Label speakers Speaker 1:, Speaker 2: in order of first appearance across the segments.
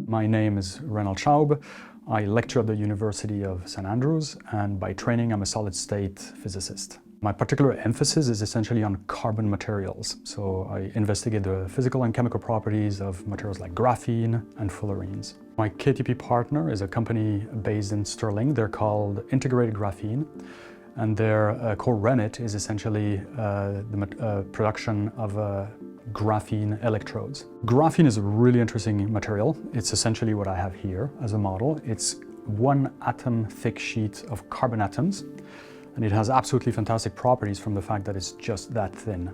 Speaker 1: My name is Renald Schaub. I lecture at the University of St Andrews, and by training I'm a solid-state physicist. My particular emphasis is essentially on carbon materials. So I investigate the physical and chemical properties of materials like graphene and fullerenes. My KTP partner is a company based in Stirling. They're called Integrated Graphene, and their core remit is essentially the production of graphene electrodes. Graphene is a really interesting material. It's essentially what I have here as a model. It's one atom thick sheet of carbon atoms, and it has absolutely fantastic properties from the fact that it's just that thin.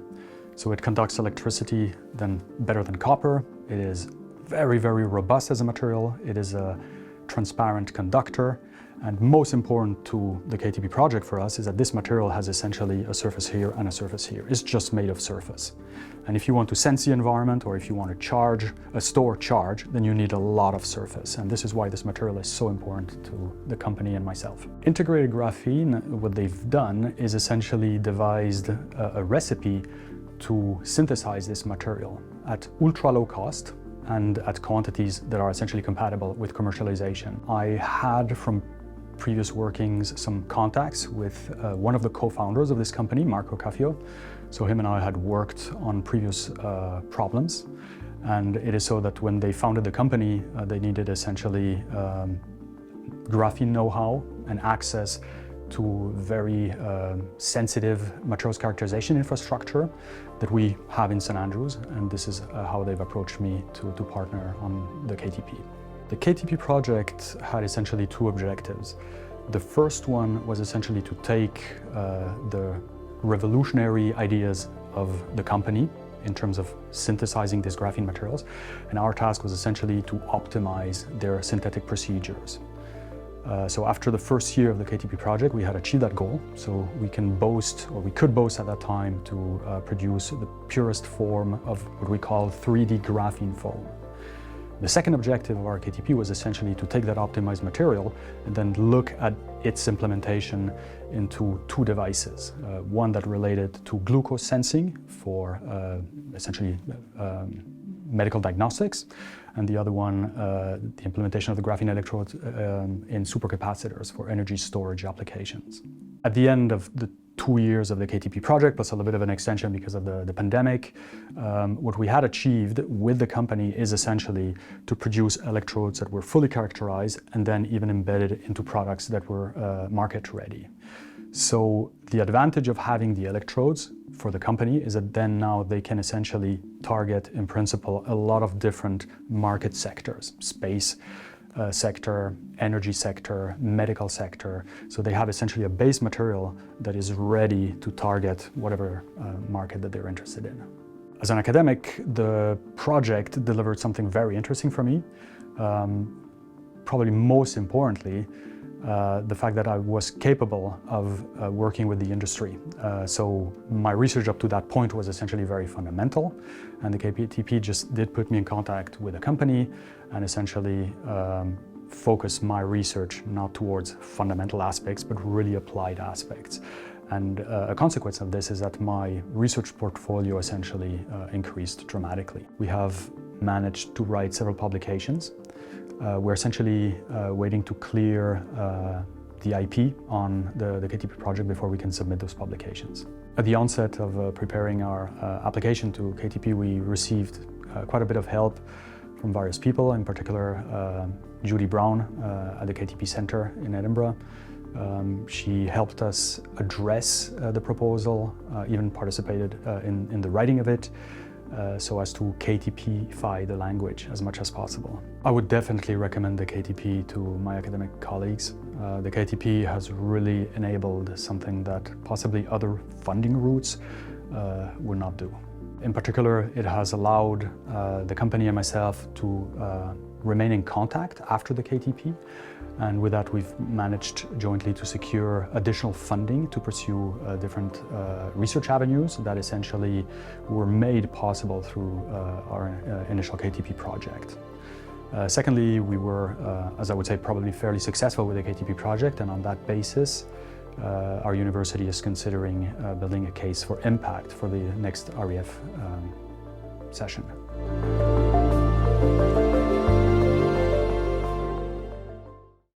Speaker 1: So it conducts electricity better than copper. It is very, very robust as a material. It is a transparent conductor. And most important to the KTP project for us is that this material has essentially a surface here and a surface here. It's just made of surface. And if you want to sense the environment, or if you want to store charge, then you need a lot of surface. And this is why this material is so important to the company and myself. Integrated Graphene, what they've done is essentially devised a recipe to synthesize this material at ultra low cost and at quantities that are essentially compatible with commercialization. I had from previous workings some contacts with one of the co-founders of this company, Marco Caffio. So him and I had worked on previous problems, and it is so that when they founded the company, they needed essentially graphene know-how and access to very sensitive materials characterization infrastructure that we have in St Andrews, and this is how they've approached me to partner on the KTP. The KTP project had essentially two objectives. The first one was essentially to take the revolutionary ideas of the company in terms of synthesizing these graphene materials, and our task was essentially to optimize their synthetic procedures. So after the first year of the KTP project, we had achieved that goal. So we could boast at that time to produce the purest form of what we call 3D graphene foam. The second objective of our KTP was essentially to take that optimized material and then look at its implementation into two devices. One that related to glucose sensing for essentially medical diagnostics, and the other one, the implementation of the graphene electrodes in supercapacitors for energy storage applications. At the end of the 2 years of the KTP project, plus a little bit of an extension because of the pandemic, what we had achieved with the company is essentially to produce electrodes that were fully characterized and then even embedded into products that were market ready. So the advantage of having the electrodes for the company is that then now they can essentially target, in principle, a lot of different market sectors: space sector, energy sector, medical sector. So they have essentially a base material that is ready to target whatever market that they're interested in. As an academic, the project delivered something very interesting for me. Probably most importantly, the fact that I was capable of working with the industry. So my research up to that point was essentially very fundamental, and the KTP just did put me in contact with a company and essentially focus my research not towards fundamental aspects, but really applied aspects. And a consequence of this is that my research portfolio essentially increased dramatically. We have managed to write several publications. We're essentially waiting to clear the IP on the KTP project before we can submit those publications. At the onset of preparing our application to KTP, we received quite a bit of help from various people, in particular Judy Brown at the KTP Centre in Edinburgh. She helped us address the proposal, even participated in the writing of it, so as to KTP-fy the language as much as possible. I would definitely recommend the KTP to my academic colleagues. The KTP has really enabled something that possibly other funding routes would not do. In particular, it has allowed the company and myself to remain in contact after the KTP. And with that, we've managed jointly to secure additional funding to pursue different research avenues that essentially were made possible through our initial KTP project. Secondly, we were, as I would say, probably fairly successful with the KTP project, and on that basis, our university is considering building a case for impact for the next REF session.